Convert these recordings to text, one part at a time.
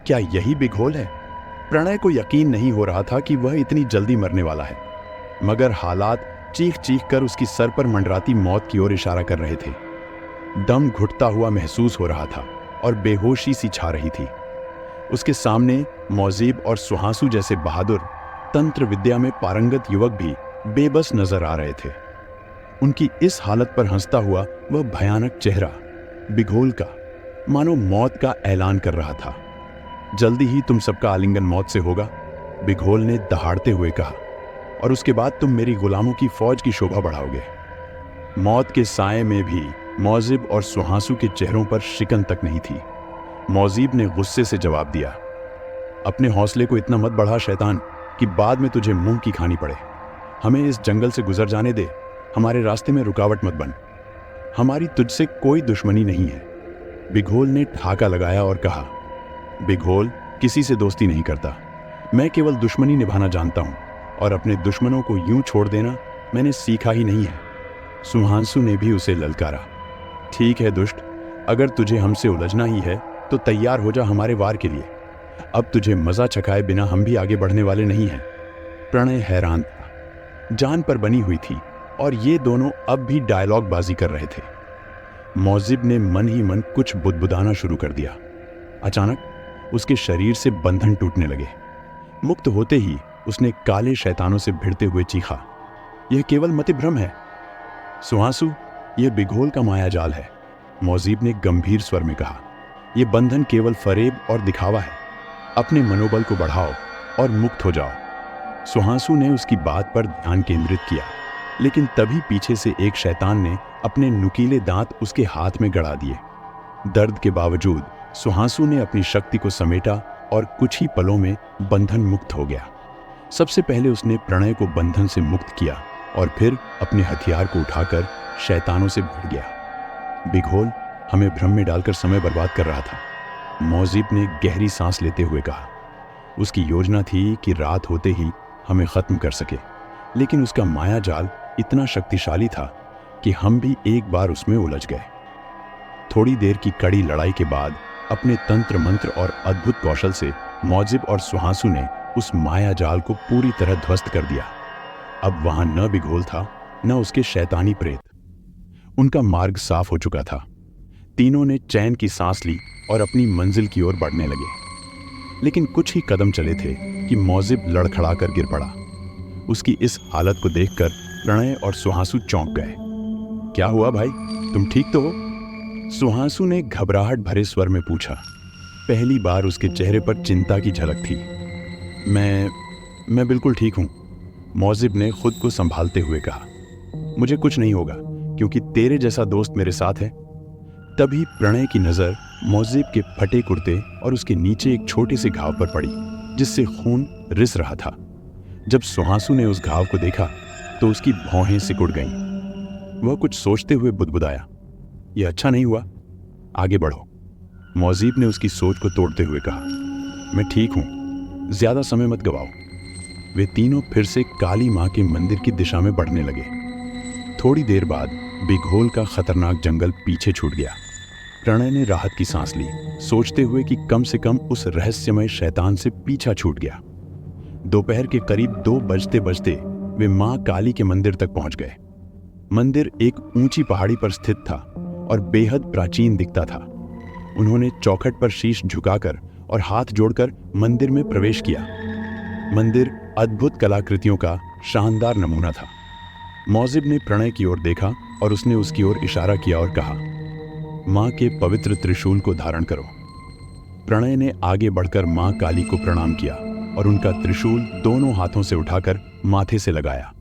क्या यही बिघोल है? प्रणय को यकीन नहीं हो रहा था कि वह इतनी जल्दी मरने वाला है, मगर हालात चीख चीख कर उसकी सर पर मंडराती मौत की ओर इशारा कर रहे थे। दम घुटता हुआ महसूस हो रहा था और बेहोशी सी छा रही थी। उसके सामने मौजीब और सुहासु जैसे बहादुर, तंत्र विद्या में पारंगत युवक भी बेबस नजर आ रहे थे। उनकी इस हालत पर हंसता हुआ वह भयानक चेहरा बिघोल का मानो मौत का ऐलान कर रहा था। जल्दी ही तुम सबका आलिंगन मौत से होगा, बिघोल ने दहाड़ते हुए कहा, और उसके बाद तुम मेरी गुलामों की फौज की शोभा बढ़ाओगे। मौत के साए में भी मौजिब और सुहासु के चेहरों पर शिकन तक नहीं थी। मौजीब ने गुस्से से जवाब दिया, अपने हौसले को इतना मत बढ़ा शैतान कि बाद में तुझे मुंह की खानी पड़े। हमें इस जंगल से गुजर जाने दे, हमारे रास्ते में रुकावट मत बन। हमारी तुझसे कोई दुश्मनी नहीं है। बिघोल ने ठाका लगाया और कहा, बिघोल किसी से दोस्ती नहीं करता, मैं केवल दुश्मनी निभाना जानता हूं, और अपने दुश्मनों को यूं छोड़ देना मैंने सीखा ही नहीं है। सुहांसु ने भी उसे ललकारा, ठीक है दुष्ट, अगर तुझे हमसे उलझना ही है तो तैयार हो जा हमारे वार के लिए। अब तुझे मजा चखाए बिना हम भी आगे बढ़ने वाले नहीं हैं। प्रणय हैरान था, जान पर बनी हुई थी, और ये दोनों अब भी डायलॉग बाजी कर रहे थे। मौजिब ने मन ही मन कुछ बुदबुदाना शुरू कर दिया। अचानक उसके शरीर से बंधन टूटने लगे। मुक्त होते ही उसने काले शैतानों से भिड़ते हुए चीखा, यह केवल मतिभ्रम है। सुहासु, यह बिघोल का मायाजाल है, मौजीब ने गंभीर स्वर में कहा। यह बंधन केवल फरेब और दिखावा है। अपने मनोबल को बढ़ाओ और मुक्त हो जाओ। सुहासु ने उसकी बात पर ध्यान केंद्रित किया, लेकिन तभी पीछे से एक शैतान ने अपने नुकीले दांत उसके हाथ में गड़ा दिए। दर्द के बावजूद सुहासु ने अपनी शक्ति को समेटा और कुछ ही पलों में बंधन मुक्त हो गया। सबसे पहले उसने प्रणय को बंधन से मुक्त किया और फिर अपने हथियार को उठाकर शैतानों से भिड़ गया। बिघोल हमें भ्रम में डालकर समय बर्बाद कर रहा था, मौजीब ने गहरी सांस लेते हुए कहा। उसकी योजना थी कि रात होते ही हमें खत्म कर सके, लेकिन उसका मायाजाल इतना शक्तिशाली था कि हम भी एक बार उसमें उलझ गए। थोड़ी देर की कड़ी लड़ाई के बाद अपने तंत्र मंत्र और अद्भुत कौशल से मौजिब और सुहासु ने उस मायाजाल को पूरी तरह ध्वस्त कर दिया। अब वहां न बिघोल था, न उसके शैतानी प्रेत। उनका मार्ग साफ हो चुका था। तीनों ने चैन की सांस ली और अपनी मंजिल की ओर बढ़ने लगे। लेकिन कुछ ही कदम चले थे कि मौजिब लड़खड़ाकर गिर पड़ा। उसकी इस हालत को देखकर प्रणय और सुहासु चौंक गए। क्या हुआ भाई, तुम ठीक तो हो? सुहासु ने घबराहट भरे स्वर में पूछा। पहली बार उसके चेहरे पर चिंता की झलक थी। मैं बिल्कुल ठीक हूं, मौजिब ने खुद को संभालते हुए कहा। मुझे कुछ नहीं होगा क्योंकि तेरे जैसा दोस्त मेरे साथ है। तभी प्रणय की नजर मौजिब के फटे कुर्ते और उसके नीचे एक छोटे से घाव पर पड़ी, जिससे खून रिस रहा था। जब सुहासु ने उस घाव को देखा तो उसकी भौहें सिकुड़ गईं। वह कुछ सोचते हुए बुदबुदाया, यह अच्छा नहीं हुआ, आगे बढ़ो। मौजीब ने उसकी सोच को तोड़ते हुए कहा, मैं ठीक हूं, ज्यादा समय मत गवाओ। वे तीनों फिर से काली मां के मंदिर की दिशा में बढ़ने लगे। थोड़ी देर बाद बिघोल का खतरनाक जंगल पीछे छूट गया। प्रणय ने राहत की सांस ली, सोचते हुए कि कम से कम उस रहस्यमय शैतान से पीछा छूट गया। दोपहर के करीब 2 बजते बजते वे मां काली के मंदिर तक पहुंच गए। मंदिर एक ऊंची पहाड़ी पर स्थित था और बेहद प्राचीन दिखता था। उन्होंने चौखट पर शीश झुकाकर और हाथ जोड़कर मंदिर में प्रवेश किया। मंदिर अद्भुत कलाकृतियों का शानदार नमूना था। मौजिब ने प्रणय की ओर देखा और उसने उसकी ओर इशारा किया और कहा, मां के पवित्र त्रिशूल को धारण करो। प्रणय ने आगे बढ़कर मां काली को प्रणाम किया और उनका त्रिशूल दोनों हाथों से उठाकर माथे से लगाया।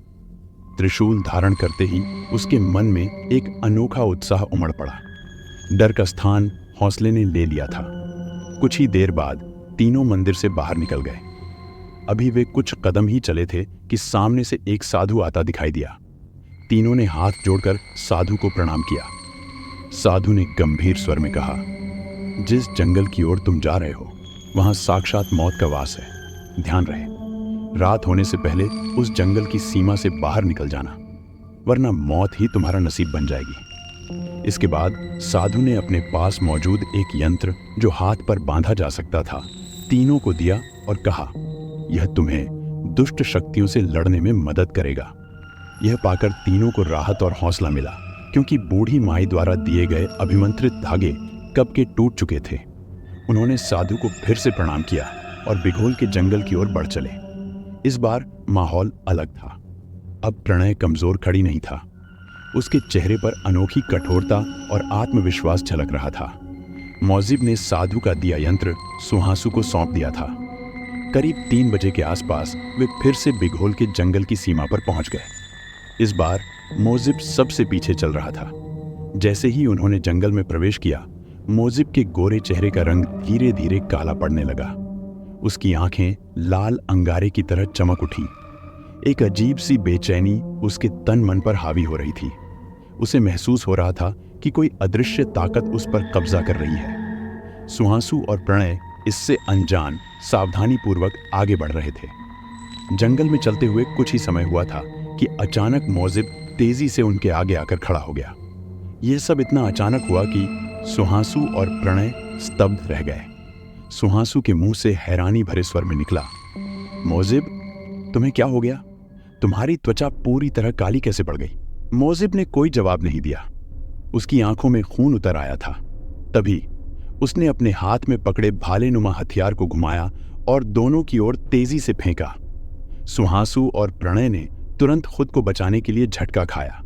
त्रिशूल धारण करते ही उसके मन में एक अनोखा उत्साह उमड़ पड़ा। डर का स्थान हौसले ने ले लिया था। कुछ ही देर बाद तीनों मंदिर से बाहर निकल गए। अभी वे कुछ कदम ही चले थे कि सामने से एक साधु आता दिखाई दिया। तीनों ने हाथ जोड़कर साधु को प्रणाम किया। साधु ने गंभीर स्वर में कहा, जिस जंगल की ओर तुम जा रहे हो वहां साक्षात मौत का वास है। ध्यान रहे, रात होने से पहले उस जंगल की सीमा से बाहर निकल जाना, वरना मौत ही तुम्हारा नसीब बन जाएगी। इसके बाद साधु ने अपने पास मौजूद एक यंत्र जो हाथ पर बांधा जा सकता था तीनों को दिया और कहा, यह तुम्हें दुष्ट शक्तियों से लड़ने में मदद करेगा। यह पाकर तीनों को राहत और हौसला मिला, क्योंकि बूढ़ी माई द्वारा दिए गए अभिमंत्रित धागे कब के टूट चुके थे। उन्होंने साधु को फिर से प्रणाम किया और बिघोल के जंगल की ओर बढ़ चले। इस बार माहौल अलग था। अब प्रणय कमजोर खड़ी नहीं था। उसके चेहरे पर अनोखी कठोरता और आत्मविश्वास झलक रहा था। मौजिब ने साधु का दिया यंत्र सुहासु को सौंप दिया था। करीब 3 बजे के आसपास वे फिर से बिघोल के जंगल की सीमा पर पहुंच गए। इस बार मौजिब सबसे पीछे चल रहा था। जैसे ही उन्होंने जंगल में प्रवेश किया, मौजिब के गोरे चेहरे का रंग धीरे धीरे काला पड़ने लगा। उसकी आंखें लाल अंगारे की तरह चमक उठी। एक अजीब सी बेचैनी उसके तन मन पर हावी हो रही थी। उसे महसूस हो रहा था कि कोई अदृश्य ताकत उस पर कब्जा कर रही है। सुहासु और प्रणय इससे अनजान सावधानी पूर्वक आगे बढ़ रहे थे। जंगल में चलते हुए कुछ ही समय हुआ था कि अचानक मौजिब तेजी से उनके आगे आकर खड़ा हो गया। यह सब इतना अचानक हुआ कि सुहासु और प्रणय स्तब्ध रह गए। सुहासु के मुंह से हैरानी भरे स्वर में निकला, मौजिब, तुम्हें क्या हो गया? तुम्हारी त्वचा पूरी तरह काली कैसे पड़ गई? मौजिब ने कोई जवाब नहीं दिया। उसकी आंखों में खून उतर आया था। तभी उसने अपने हाथ में पकड़े भालेनुमा हथियार को घुमाया और दोनों की ओर तेजी से फेंका। सुहासु और प्रणय ने तुरंत खुद को बचाने के लिए झटका खाया,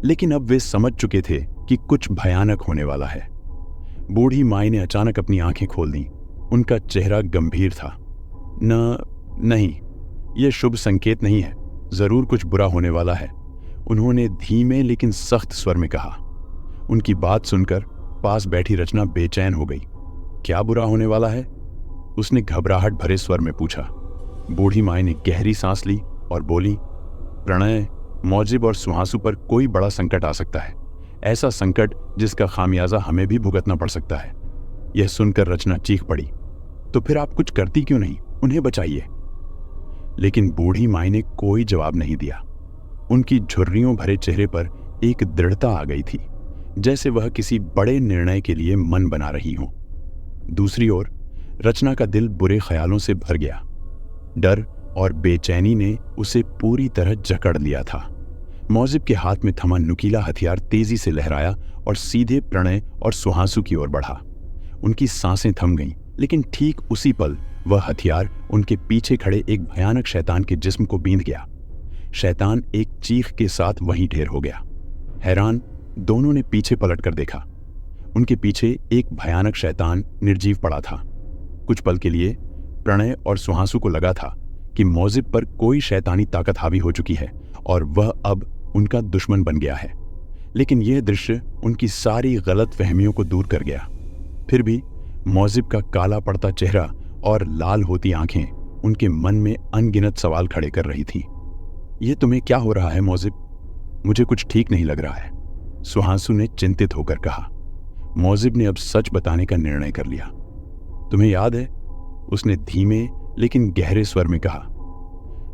लेकिन अब वे समझ चुके थे कि कुछ भयानक होने वाला है। बूढ़ी माई ने अचानक अपनी आंखें खोल दी। उनका चेहरा गंभीर था। नहीं, यह शुभ संकेत नहीं है। जरूर कुछ बुरा होने वाला है, उन्होंने धीमे लेकिन सख्त स्वर में कहा। उनकी बात सुनकर पास बैठी रचना बेचैन हो गई। क्या बुरा होने वाला है? उसने घबराहट भरे स्वर में पूछा। बूढ़ी माई ने गहरी सांस ली और बोली, प्रणय, मौजिब और सुहासु पर कोई बड़ा संकट आ सकता है। ऐसा संकट जिसका खामियाजा हमें भी भुगतना पड़ सकता है। यह सुनकर रचना चीख पड़ी, तो फिर आप कुछ करती क्यों नहीं? उन्हें बचाइए। लेकिन बूढ़ी माई ने कोई जवाब नहीं दिया। उनकी झुर्रियों भरे चेहरे पर एक दृढ़ता आ गई थी, जैसे वह किसी बड़े निर्णय के लिए मन बना रही हो। दूसरी ओर रचना का दिल बुरे ख्यालों से भर गया। डर और बेचैनी ने उसे पूरी तरह जकड़ लिया था। मौजिब के हाथ में थमा नुकीला हथियार तेजी से लहराया और सीधे प्रणय और सुहासु की ओर बढ़ा। उनकी सांसें थम गईं, लेकिन ठीक उसी पल वह हथियार उनके पीछे खड़े एक भयानक शैतान के जिस्म को बींध गया। शैतान एक चीख के साथ वहीं ढेर हो गया। हैरान दोनों ने पीछे पलट कर देखा। उनके पीछे एक भयानक शैतान निर्जीव पड़ा था। कुछ पल के लिए प्रणय और सुहासु को लगा था कि मौजिब पर कोई शैतानी ताकत हावी हो चुकी है और वह अब उनका दुश्मन बन गया है। लेकिन यह दृश्य उनकी सारी गलत फहमियों को दूर कर गया। फिर भी मौजिब का काला पड़ता चेहरा और लाल होती आंखें उनके मन में अनगिनत सवाल खड़े कर रही थीं। यह तुम्हें क्या हो रहा है मौजिब? मुझे कुछ ठीक नहीं लग रहा है, सुहासु ने चिंतित होकर कहा। मौजिब ने अब सच बताने का निर्णय कर लिया। तुम्हें याद है? उसने धीमे लेकिन गहरे स्वर में कहा,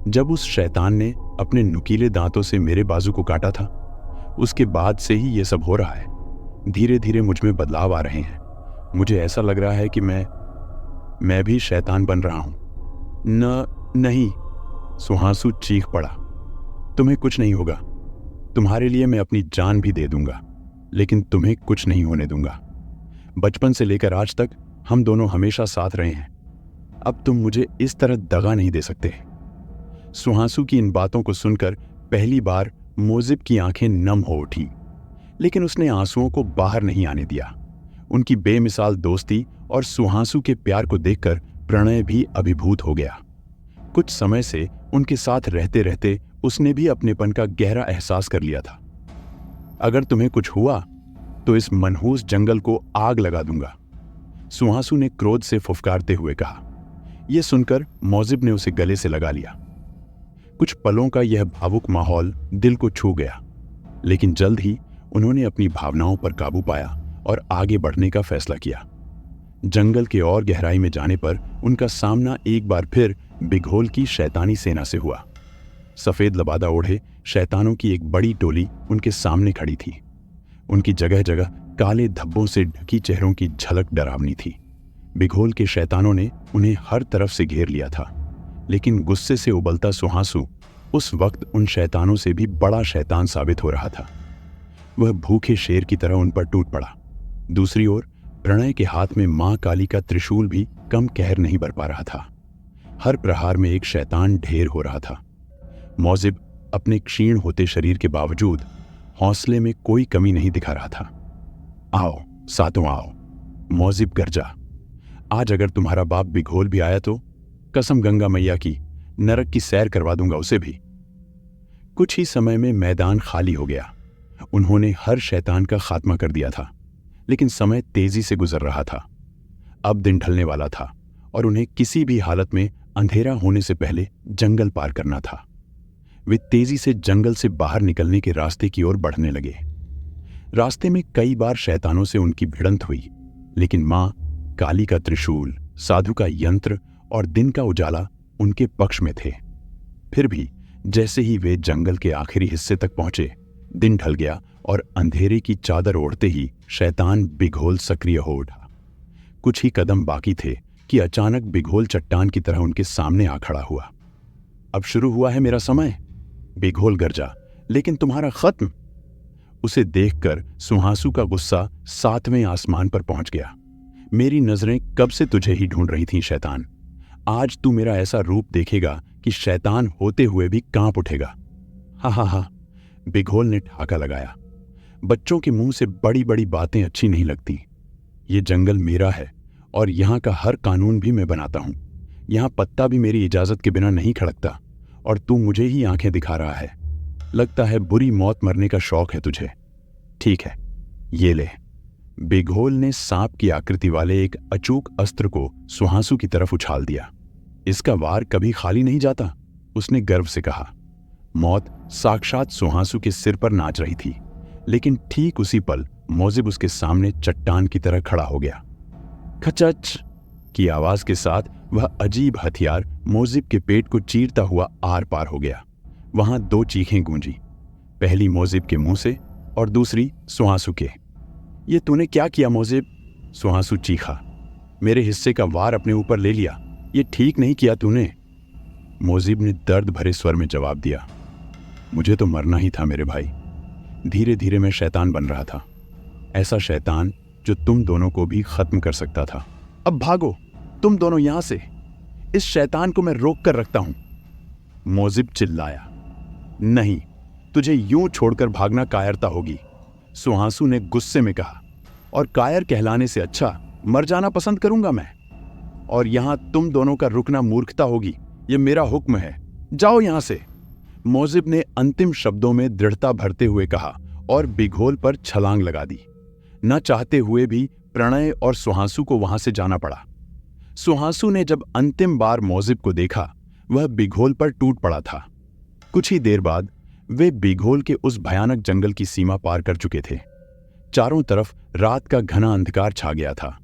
जब उस शैतान ने अपने नुकीले दांतों से मेरे बाजू को काटा था, उसके बाद से ही यह सब हो रहा है। धीरे धीरे मुझ में बदलाव आ रहे हैं। मुझे ऐसा लग रहा है कि मैं भी शैतान बन रहा हूं। नहीं, सुहासु चीख पड़ा, तुम्हें कुछ नहीं होगा। तुम्हारे लिए मैं अपनी जान भी दे दूंगा, लेकिन तुम्हें कुछ नहीं होने दूंगा। बचपन से लेकर आज तक हम दोनों हमेशा साथ रहे हैं। अब तुम मुझे इस तरह दगा नहीं दे सकते। सुहासु की इन बातों को सुनकर पहली बार मौजिब की आंखें नम हो उठी, लेकिन उसने आंसुओं को बाहर नहीं आने दिया। उनकी बेमिसाल दोस्ती और सुहासु के प्यार को देखकर प्रणय भी अभिभूत हो गया। कुछ समय से उनके साथ रहते रहते उसने भी अपनेपन का गहरा एहसास कर लिया था। अगर तुम्हें कुछ हुआ तो इस मनहूस जंगल को आग लगा दूंगा, सुहासु ने क्रोध से फुफकारते हुए कहा। यह सुनकर मौजिब ने उसे गले से लगा लिया। कुछ पलों का यह भावुक माहौल दिल को छू गया, लेकिन जल्द ही उन्होंने अपनी भावनाओं पर काबू पाया और आगे बढ़ने का फैसला किया। जंगल के और गहराई में जाने पर उनका सामना एक बार फिर बिघोल की शैतानी सेना से हुआ। सफेद लबादा ओढ़े शैतानों की एक बड़ी टोली उनके सामने खड़ी थी। उनकी जगह जगह काले धब्बों से ढकी चेहरों की झलक डरावनी थी। बिघोल के शैतानों ने उन्हें हर तरफ से घेर लिया था, लेकिन गुस्से से उबलता सुहासु उस वक्त उन शैतानों से भी बड़ा शैतान साबित हो रहा था। वह भूखे शेर की तरह उन पर टूट पड़ा। दूसरी ओर प्रणय के हाथ में मां काली का त्रिशूल भी कम कहर नहीं बर पा रहा था। हर प्रहार में एक शैतान ढेर हो रहा था। मौजिब अपने क्षीण होते शरीर के बावजूद हौसले में कोई कमी नहीं दिखा रहा था। आओ सातों आओ, मौजिब गरजा। आज अगर तुम्हारा बाप बिघोल भी आया तो कसम गंगा मैया की नरक की सैर करवा दूंगा उसे भी। कुछ ही समय में मैदान खाली हो गया। उन्होंने हर शैतान का खात्मा कर दिया था, लेकिन समय तेजी से गुजर रहा था। अब दिन ढलने वाला था और उन्हें किसी भी हालत में अंधेरा होने से पहले जंगल पार करना था। वे तेजी से जंगल से बाहर निकलने के रास्ते की ओर बढ़ने लगे। रास्ते में कई बार शैतानों से उनकी भिड़ंत हुई, लेकिन मां काली का त्रिशूल, साधु का यंत्र और दिन का उजाला उनके पक्ष में थे। फिर भी जैसे ही वे जंगल के आखिरी हिस्से तक पहुंचे, दिन ढल गया और अंधेरे की चादर ओढ़ते ही शैतान बिघोल सक्रिय हो उठा। कुछ ही कदम बाकी थे कि अचानक बिघोल चट्टान की तरह उनके सामने आ खड़ा हुआ। अब शुरू हुआ है मेरा समय, बिघोल गरजा, लेकिन तुम्हारा खत्म। उसे देखकर सुहासु का गुस्सा 7वें आसमान पर पहुंच गया। मेरी नजरें कब से तुझे ही ढूंढ रही थीं शैतान। आज तू मेरा ऐसा रूप देखेगा कि शैतान होते हुए भी कांप उठेगा। हा हा हा, बिघोल ने ठाका लगाया। बच्चों के मुंह से बड़ी बड़ी बातें अच्छी नहीं लगती। ये जंगल मेरा है और यहाँ का हर कानून भी मैं बनाता हूँ। यहाँ पत्ता भी मेरी इजाजत के बिना नहीं खड़कता और तू मुझे ही आंखें दिखा रहा है। लगता है बुरी मौत मरने का शौक है तुझे। ठीक है, ये ले। बिघोल ने सांप की आकृति वाले एक अचूक अस्त्र को सुहासु की तरफ उछाल दिया। इसका वार कभी खाली नहीं जाता, उसने गर्व से कहा। मौत साक्षात सुहासु के सिर पर नाच रही थी, लेकिन ठीक उसी पल मौजिब उसके सामने चट्टान की तरह खड़ा हो गया। खचच की आवाज के साथ वह अजीब हथियार मौजिब के पेट को चीरता हुआ आर पार हो गया। वहां 2 चीखें गूंजी, पहली मौजिब के मुंह से और दूसरी सुहासु के। ये तूने क्या किया मौजिब? सुहासु चीखा। मेरे हिस्से का वार अपने ऊपर ले लिया, ये ठीक नहीं किया तूने। मौजिब ने दर्द भरे स्वर में जवाब दिया। मुझे तो मरना ही था मेरे भाई। धीरे धीरे मैं शैतान बन रहा था, ऐसा शैतान जो तुम दोनों को भी खत्म कर सकता था। अब भागो तुम दोनों यहां से, इस शैतान को मैं रोक कर रखता हूं। मौजिब चिल्लाया। नहीं, तुझे यूं छोड़कर भागना कायरता होगी, सुहासु ने गुस्से में कहा। और कायर कहलाने से अच्छा मर जाना पसंद करूंगा मैं। और यहां तुम दोनों का रुकना मूर्खता होगी, यह मेरा हुक्म है। जाओ यहां से, मौजिब ने अंतिम शब्दों में दृढ़ता भरते हुए कहा और बिघोल पर छलांग लगा दी। न चाहते हुए भी प्रणय और सुहासु को वहां से जाना पड़ा। सुहासु ने जब अंतिम बार मौजिब को देखा, वह बिघोल पर टूट पड़ा था। कुछ ही देर बाद वे बिघोल के उस भयानक जंगल की सीमा पार कर चुके थे। चारों तरफ रात का घना अंधकार छा गया था,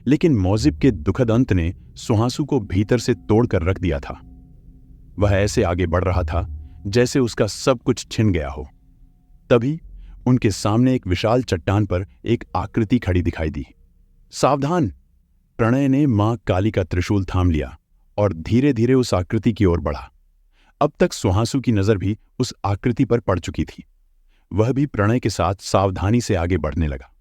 लेकिन मौजिब के दुखद अंत ने सुहासु को भीतर से तोड़कर रख दिया था। वह ऐसे आगे बढ़ रहा था जैसे उसका सब कुछ छिन गया हो। तभी उनके सामने एक विशाल चट्टान पर एक आकृति खड़ी दिखाई दी। सावधान! प्रणय ने मां काली का त्रिशूल थाम लिया और धीरे धीरे उस आकृति की ओर बढ़ा। अब तक सुहासु की नजर भी उस आकृति पर पड़ चुकी थी। वह भी प्रणय के साथ सावधानी से आगे बढ़ने लगा।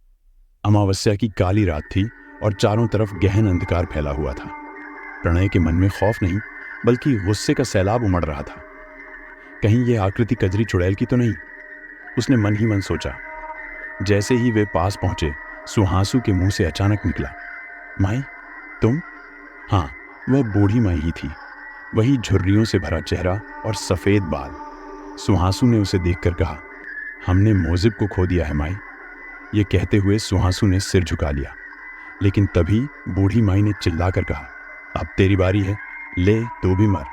अमावस्या की काली रात थी और चारों तरफ गहन अंधकार फैला हुआ था। प्रणय के मन में खौफ नहीं, बल्कि गुस्से का सैलाब उमड़ रहा था। कहीं यह आकृति कजरी चुड़ैल की तो नहीं, उसने मन ही मन सोचा। जैसे ही वे पास पहुंचे, सुहासु के मुंह से अचानक निकला, माई तुम? हाँ, वह बूढ़ी माई ही थी, वही झुर्रियों से भरा चेहरा और सफेद बाल। सुहासु ने उसे देखकर कहा, हमने मौजिब को खो दिया है माई। ये कहते हुए सुहासु ने सिर झुका लिया, लेकिन तभी बूढ़ी माई ने चिल्लाकर कहा, अब तेरी बारी है, ले तू भी मर।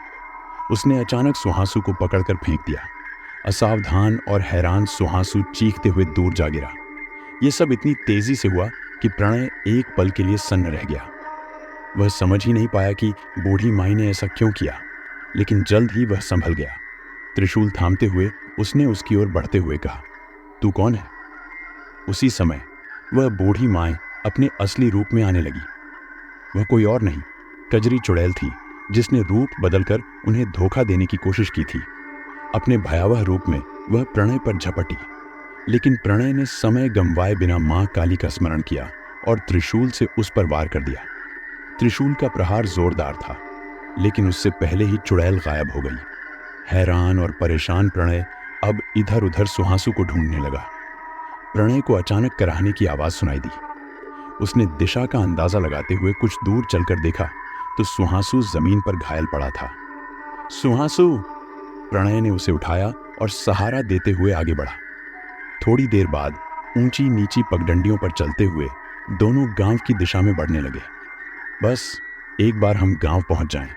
उसने अचानक सुहासु को पकड़कर फेंक दिया। असावधान और हैरान सुहासु चीखते हुए दूर जा गिरा। ये सब इतनी तेजी से हुआ कि प्रणय एक पल के लिए सन्न रह गया। वह समझ ही नहीं पाया कि बूढ़ी माई ने ऐसा क्यों किया, लेकिन जल्द ही वह संभल गया। त्रिशूल थामते हुए उसने उसकी ओर बढ़ते हुए कहा, तू कौन है? उसी समय वह बूढ़ी माई अपने असली रूप में आने लगी। वह कोई और नहीं, कजरी चुड़ैल थी, जिसने रूप बदलकर उन्हें धोखा देने की कोशिश की थी। अपने भयावह रूप में वह प्रणय पर झपटी, लेकिन प्रणय ने समय गंवाए बिना मां काली का स्मरण किया और त्रिशूल से उस पर वार कर दिया। त्रिशूल का प्रहार जोरदार था, लेकिन उससे पहले ही चुड़ैल गायब हो गई। हैरान और परेशान प्रणय अब इधर उधर सुहासु को ढूंढने लगा। प्रणय को अचानक कराहने की आवाज सुनाई दी। उसने दिशा का अंदाजा लगाते हुए कुछ दूर चलकर देखा तो सुहासु जमीन पर घायल पड़ा था। सुहासु! प्रणय ने उसे उठाया और सहारा देते हुए आगे बढ़ा। थोड़ी देर बाद ऊंची नीची पगडंडियों पर चलते हुए दोनों गांव की दिशा में बढ़ने लगे। बस एक बार हम गांव पहुंच जाएं,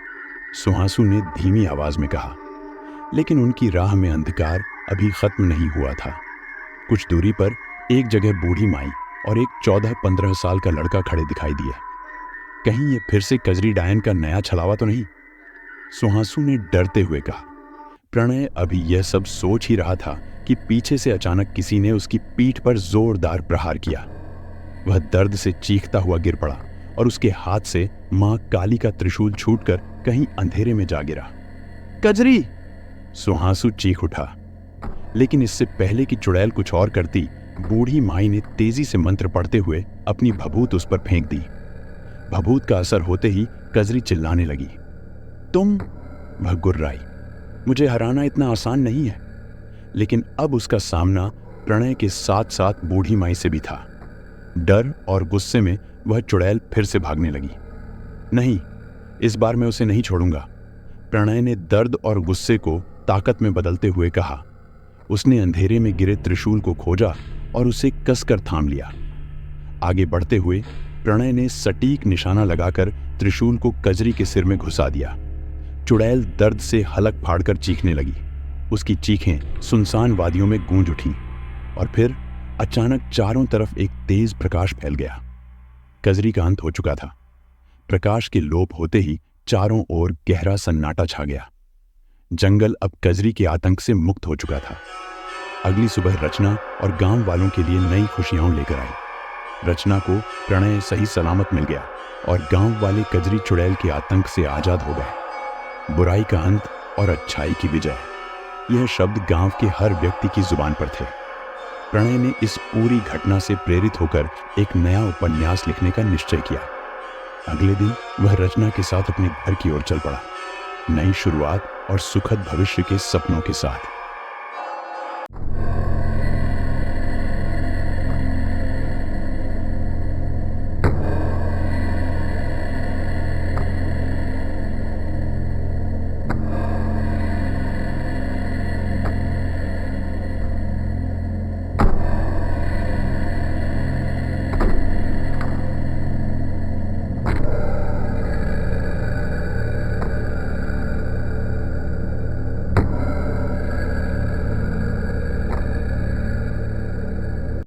सुहासु ने धीमी आवाज में कहा। लेकिन उनकी राह में अंधकार अभी खत्म नहीं हुआ था। कुछ दूरी पर एक जगह बूढ़ी माई और एक 14-15 साल का लड़का खड़े दिखाई दिए। कहीं ये फिर से कजरी डायन का नया छलावा तो नहीं? सुहासु ने डरते हुए कहा। प्रणय अभी यह सब सोच ही रहा था कि पीछे से अचानक किसी ने उसकी पीठ पर जोरदार प्रहार किया। वह दर्द से चीखता हुआ गिर पड़ा और उसके हाथ से मां काली का त्रिशूल छूटकर कहीं अंधेरे में जा गिरा। कजरी! सुहासु चीख उठा, लेकिन इससे पहले कि चुड़ैल कुछ और करती, बूढ़ी माई ने तेजी से मंत्र पढ़ते हुए अपनी भभूत उस पर फेंक दी। भभूत का असर होते ही कजरी चिल्लाने लगी। तुम! वह गुर्राई। मुझे हराना इतना आसान नहीं है। लेकिन अब उसका सामना प्रणय के साथ साथ बूढ़ी माई से भी था। डर और गुस्से में वह चुड़ैल फिर से भागने लगी। नहीं, इस बार मैं उसे नहीं छोड़ूंगा, प्रणय ने दर्द और गुस्से को ताकत में बदलते हुए कहा। उसने अंधेरे में गिरे त्रिशूल को खोजा और उसे कसकर थाम लिया। आगे बढ़ते हुए प्रणय ने सटीक निशाना लगाकर त्रिशूल को कजरी के सिर में घुसा दिया। चुड़ैल दर्द से हलक फाड़कर चीखने लगी। उसकी चीखें सुनसान वादियों में गूंज उठीं और फिर अचानक चारों तरफ एक तेज प्रकाश फैल गया। कजरी का अंत हो चुका था। प्रकाश के लोप होते ही चारों ओर गहरा सन्नाटा छा गया। जंगल अब कजरी के आतंक से मुक्त हो चुका था। अगली सुबह रचना और गांव वालों के लिए नई खुशियां लेकर आई। रचना को प्रणय सही सलामत मिल गया और गांव वाले कजरी चुड़ैल के आतंक से आजाद हो गए। बुराई का अंत और अच्छाई की विजय, यह शब्द गांव के हर व्यक्ति की जुबान पर थे। प्रणय ने इस पूरी घटना से प्रेरित होकर एक नया उपन्यास लिखने का निश्चय किया। अगले दिन वह रचना के साथ अपने घर की ओर चल पड़ा, नई शुरुआत और सुखद भविष्य के सपनों के साथ।